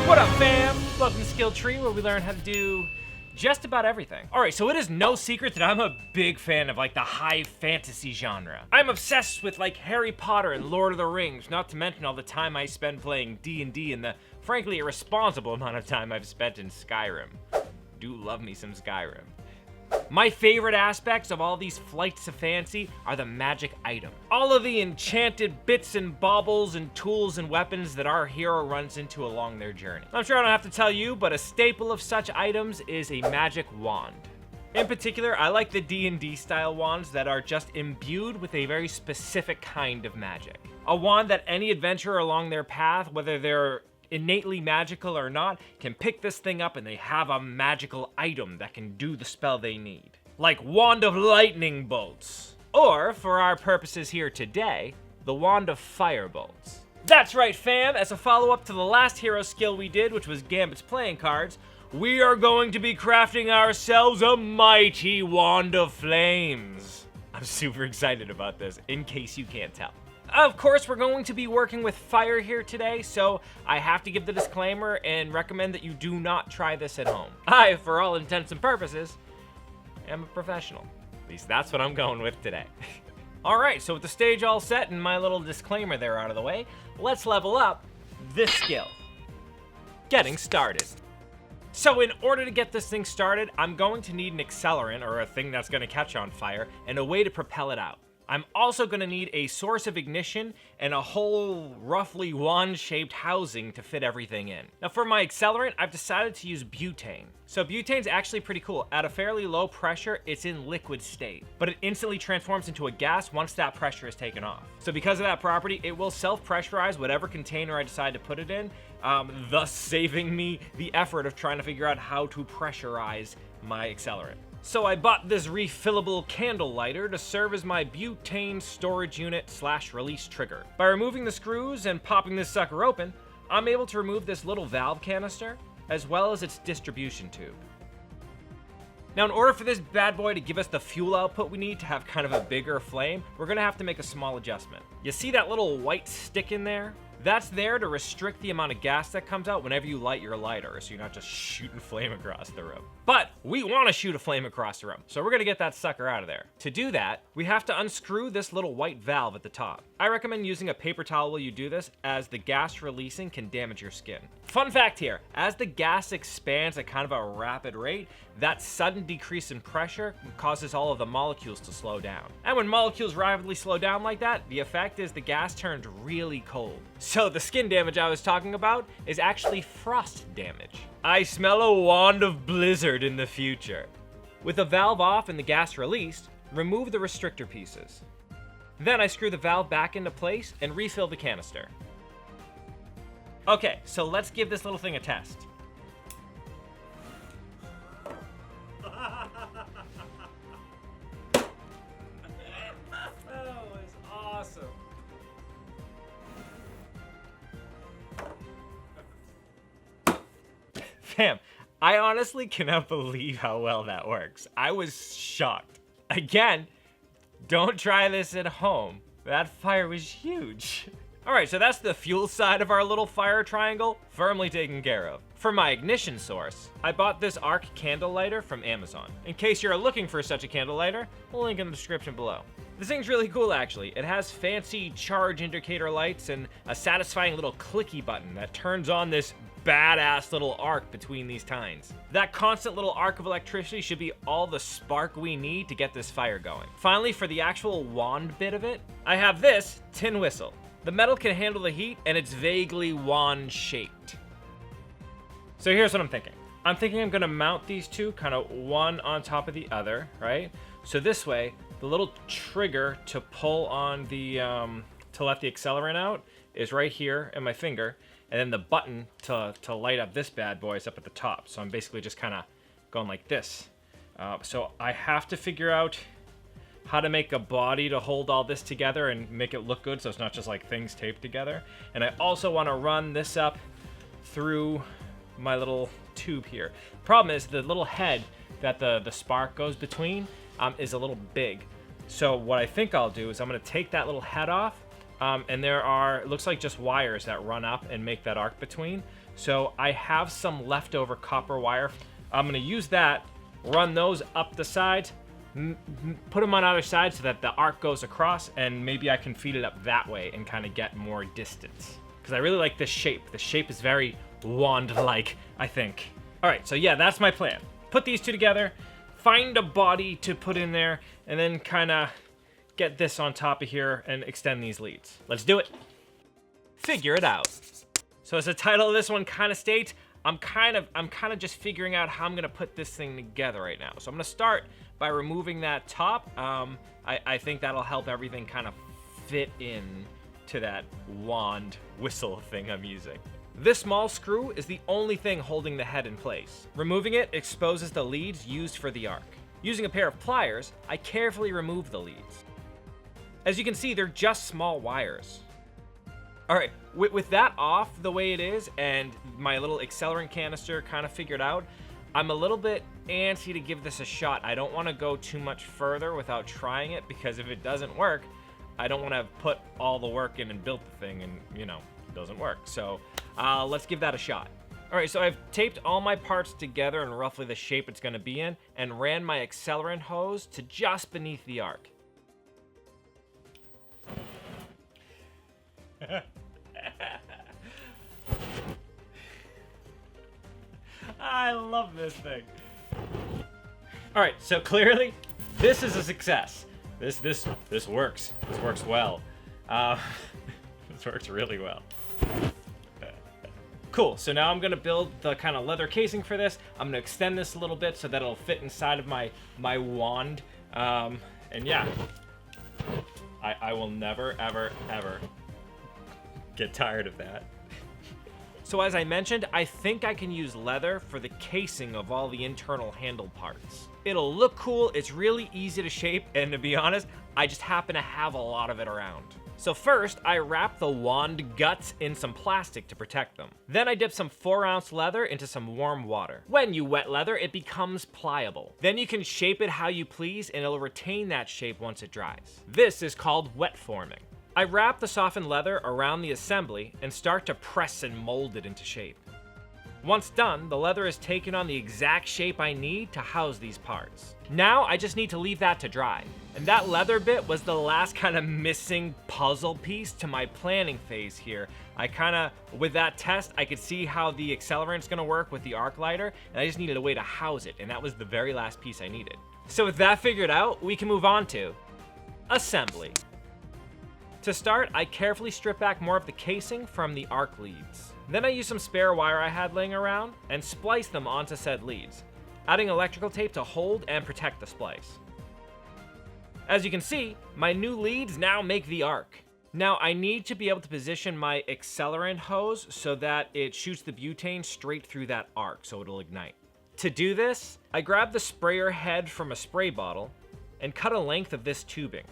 What up, fam? Welcome to Skill Tree, where we learn how to do just about everything. All right, so it is no secret that I'm a big fan of like the high fantasy genre. I'm obsessed with like Harry Potter and Lord of the Rings, not to mention all the time I spend playing D&D and the frankly irresponsible amount of time I've spent in Skyrim. Do love me some Skyrim. My favorite aspects of all these flights of fancy are the magic item. All of the enchanted bits and baubles and tools and weapons that our hero runs into along their journey. I'm sure I don't have to tell you, but a staple of such items is a magic wand. In particular, I like the D&D style wands that are just imbued with a very specific kind of magic. A wand that any adventurer along their path, whether they're innately magical or not, can pick this thing up and they have a magical item that can do the spell they need. Like Wand of Lightning Bolts. Or, for our purposes here today, the Wand of Fire Bolts. That's right, fam! As a follow-up to the last hero skill we did, which was Gambit's playing cards, we are going to be crafting ourselves a mighty Wand of Flames. I'm super excited about this, in case you can't tell. Of course, we're going to be working with fire here today, so I have to give the disclaimer and recommend that you do not try this at home. I, for all intents and purposes, am a professional. At least that's what I'm going with today. All right, so with the stage all set and my little disclaimer there out of the way, let's level up this skill. Getting started. So in order to get this thing started, I'm going to need an accelerant, or a thing that's going to catch on fire, and a way to propel it out. I'm also going to need a source of ignition and a whole roughly wand-shaped housing to fit everything in. Now for my accelerant, I've decided to use butane. So butane's actually pretty cool. At a fairly low pressure, it's in liquid state, but it instantly transforms into a gas once that pressure is taken off. So because of that property, it will self-pressurize whatever container I decide to put it in, thus saving me the effort of trying to figure out how to pressurize my accelerant. So I bought this refillable candle lighter to serve as my butane storage unit / release trigger. By removing the screws and popping this sucker open, I'm able to remove this little valve canister, as well as its distribution tube. Now in order for this bad boy to give us the fuel output we need to have kind of a bigger flame, we're gonna have to make a small adjustment. You see that little white stick in there? That's there to restrict the amount of gas that comes out whenever you light your lighter, so you're not just shooting flame across the room. But we want to shoot a flame across the room, so we're gonna get that sucker out of there. To do that, we have to unscrew this little white valve at the top. I recommend using a paper towel while you do this, as the gas releasing can damage your skin. Fun fact here, as the gas expands at kind of a rapid rate, that sudden decrease in pressure causes all of the molecules to slow down. And when molecules rapidly slow down like that, the effect is the gas turns really cold. So the skin damage I was talking about is actually frost damage. I smell a wand of blizzard in the future. With the valve off and the gas released, remove the restrictor pieces. Then I screw the valve back into place and refill the canister. Okay, so let's give this little thing a test. That was awesome. Fam, I honestly cannot believe how well that works. I was shocked. Again, don't try this at home. That fire was huge. All right, so that's the fuel side of our little fire triangle firmly taken care of. For my ignition source, I bought this arc candle lighter from Amazon. In case you're looking for such a candle lighter, we'll link in the description below. This thing's really cool actually. It has fancy charge indicator lights and a satisfying little clicky button that turns on this badass little arc between these tines. That constant little arc of electricity should be all the spark we need to get this fire going. Finally, for the actual wand bit of it, I have this tin whistle. The metal can handle the heat and it's vaguely wand shaped. So here's what I'm thinking. I'm thinking I'm gonna mount these two kind of one on top of the other, right? So this way, the little trigger to pull on the, to let the accelerant out is right here in my finger. And then the button to light up this bad boy is up at the top. So I'm basically just kind of going like this. So I have to figure out how to make a body to hold all this together and make it look good so it's not just like things taped together. And I also want to run this up through my little tube here. Problem is the little head that the spark goes between is a little big. So what I think I'll do is I'm going to take that little head off, and there are, it looks like just wires that run up and make that arc between. So I have some leftover copper wire. I'm gonna use that, run those up the sides, put them on either side so that the arc goes across, and maybe I can feed it up that way and kind of get more distance. Because I really like this shape. The shape is very wand-like, I think. All right, so yeah, that's my plan. Put these two together, find a body to put in there, and then kind of get this on top of here and extend these leads. Let's do it. Figure it out. So as the title of this one kind of states, I'm kind of just figuring out how I'm gonna put this thing together right now. So I'm gonna start by removing that top. I think that'll help everything kind of fit in to that wand whistle thing I'm using. This small screw is the only thing holding the head in place. Removing it exposes the leads used for the arc. Using a pair of pliers, I carefully remove the leads. As you can see, they're just small wires. All right, with that off the way it is and my little accelerant canister kind of figured out, I'm a little bit antsy to give this a shot. I don't want to go too much further without trying it, because if it doesn't work, I don't want to put all the work in and build the thing and, you know, it doesn't work. So let's give that a shot. All right, so I've taped all my parts together in roughly the shape it's going to be in and ran my accelerant hose to just beneath the arc. I love this thing. All right, so clearly this is a success. This works. This works well. This works really well. Cool, so now I'm gonna build the kind of leather casing for this. I'm gonna extend this a little bit so that it'll fit inside of my wand. And yeah, I will never, ever, ever get tired of that. So as I mentioned, I think I can use leather for the casing of all the internal handle parts. It'll look cool, it's really easy to shape, and to be honest, I just happen to have a lot of it around. So first, I wrap the wand guts in some plastic to protect them. Then I dip some 4-ounce leather into some warm water. When you wet leather, it becomes pliable. Then you can shape it how you please, and it'll retain that shape once it dries. This is called wet forming. I wrap the softened leather around the assembly and start to press and mold it into shape. Once done, the leather is taken on the exact shape I need to house these parts. Now I just need to leave that to dry. And that leather bit was the last kind of missing puzzle piece to my planning phase here. With that test, I could see how the accelerant's gonna work with the arc lighter, and I just needed a way to house it, and that was the very last piece I needed. So with that figured out, we can move on to assembly. To start, I carefully strip back more of the casing from the arc leads. Then I use some spare wire I had laying around and splice them onto said leads, adding electrical tape to hold and protect the splice. As you can see, my new leads now make the arc. Now I need to be able to position my accelerant hose so that it shoots the butane straight through that arc so it'll ignite. To do this, I grab the sprayer head from a spray bottle and cut a length of this tubing.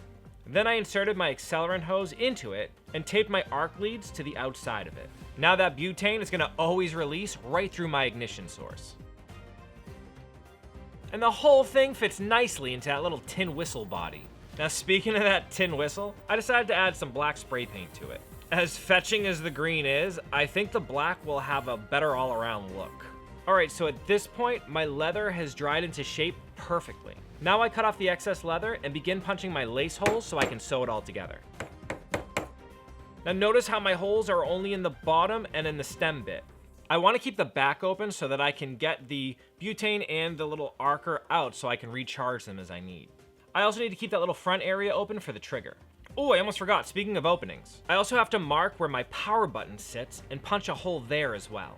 Then I inserted my accelerant hose into it and taped my arc leads to the outside of it. Now that butane is gonna always release right through my ignition source. And the whole thing fits nicely into that little tin whistle body. Now speaking of that tin whistle, I decided to add some black spray paint to it. As fetching as the green is, I think the black will have a better all-around look. Alright, so at this point, my leather has dried into shape perfectly. Now I cut off the excess leather and begin punching my lace holes so I can sew it all together. Now notice how my holes are only in the bottom and in the stem bit. I want to keep the back open so that I can get the butane and the little arcer out so I can recharge them as I need. I also need to keep that little front area open for the trigger. Oh, I almost forgot, speaking of openings. I also have to mark where my power button sits and punch a hole there as well.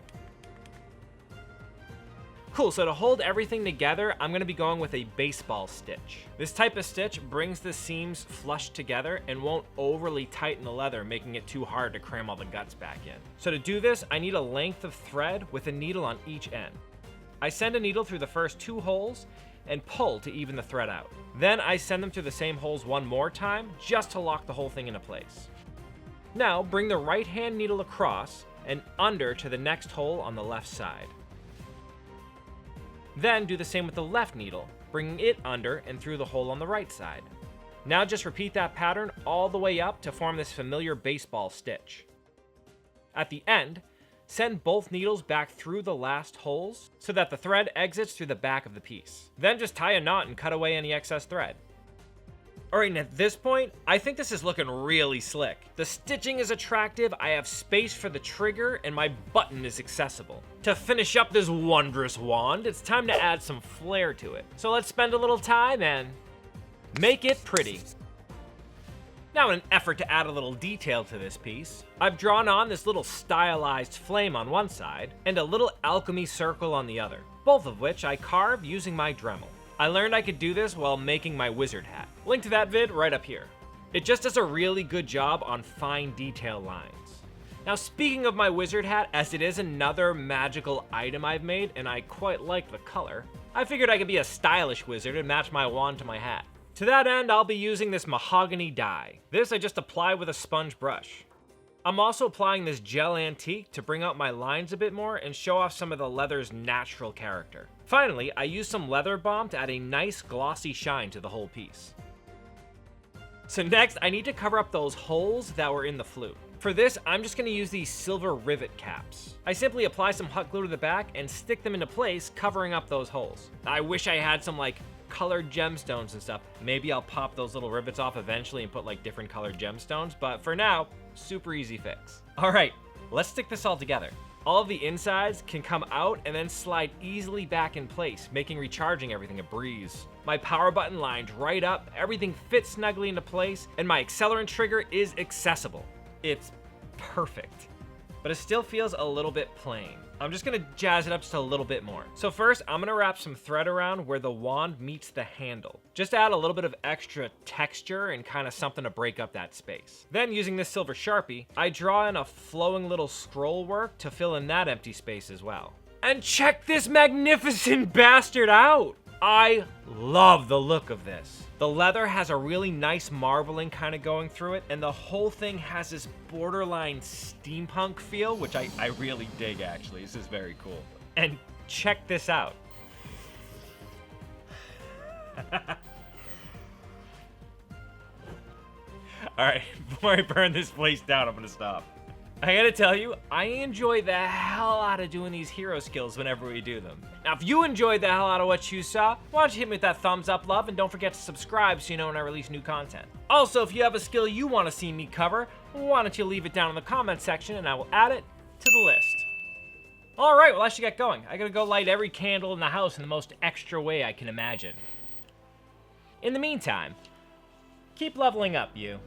Cool, so to hold everything together, I'm gonna be going with a baseball stitch. This type of stitch brings the seams flush together and won't overly tighten the leather, making it too hard to cram all the guts back in. So to do this, I need a length of thread with a needle on each end. I send a needle through the first 2 holes and pull to even the thread out. Then I send them through the same holes one more time, just to lock the whole thing into place. Now, bring the right hand needle across and under to the next hole on the left side. Then do the same with the left needle, bringing it under and through the hole on the right side. Now just repeat that pattern all the way up to form this familiar baseball stitch. At the end, send both needles back through the last holes so that the thread exits through the back of the piece. Then just tie a knot and cut away any excess thread. Alright, and at this point, I think this is looking really slick. The stitching is attractive, I have space for the trigger, and my button is accessible. To finish up this wondrous wand, it's time to add some flair to it. So let's spend a little time and make it pretty. Now, in an effort to add a little detail to this piece, I've drawn on this little stylized flame on one side and a little alchemy circle on the other, both of which I carved using my Dremel. I learned I could do this while making my wizard hat. Link to that vid right up here. It just does a really good job on fine detail lines. Now, speaking of my wizard hat, as it is another magical item I've made and I quite like the color, I figured I could be a stylish wizard and match my wand to my hat. To that end, I'll be using this mahogany dye. This I just apply with a sponge brush. I'm also applying this gel antique to bring out my lines a bit more and show off some of the leather's natural character. Finally, I use some leather balm to add a nice glossy shine to the whole piece. So next, I need to cover up those holes that were in the flute. For this, I'm just going to use these silver rivet caps. I simply apply some hot glue to the back and stick them into place, covering up those holes. I wish I had some colored gemstones and stuff. Maybe I'll pop those little rivets off eventually and put different colored gemstones, but for now, super easy fix. All right, let's stick this all together. All of the insides can come out and then slide easily back in place, making recharging everything a breeze. My power button lined right up, everything fits snugly into place, and my accelerant trigger is accessible. It's perfect, but it still feels a little bit plain. I'm just gonna jazz it up just a little bit more. So first, I'm gonna wrap some thread around where the wand meets the handle. Just add a little bit of extra texture and kind of something to break up that space. Then using this silver Sharpie, I draw in a flowing little scroll work to fill in that empty space as well. And check this magnificent bastard out! I love the look of this. The leather has a really nice marbling kind of going through it, and the whole thing has this borderline steampunk feel, which I really dig actually. This is very cool. And check this out. Alright, before I burn this place down, I'm gonna stop. I gotta tell you, I enjoy the hell out of doing these hero skills whenever we do them. Now, if you enjoyed the hell out of what you saw, why don't you hit me with that thumbs up love, and don't forget to subscribe so you know when I release new content. Also, if you have a skill you want to see me cover, why don't you leave it down in the comment section and I will add it to the list. Alright, well I should get going. I gotta go light every candle in the house in the most extra way I can imagine. In the meantime, keep leveling up, you.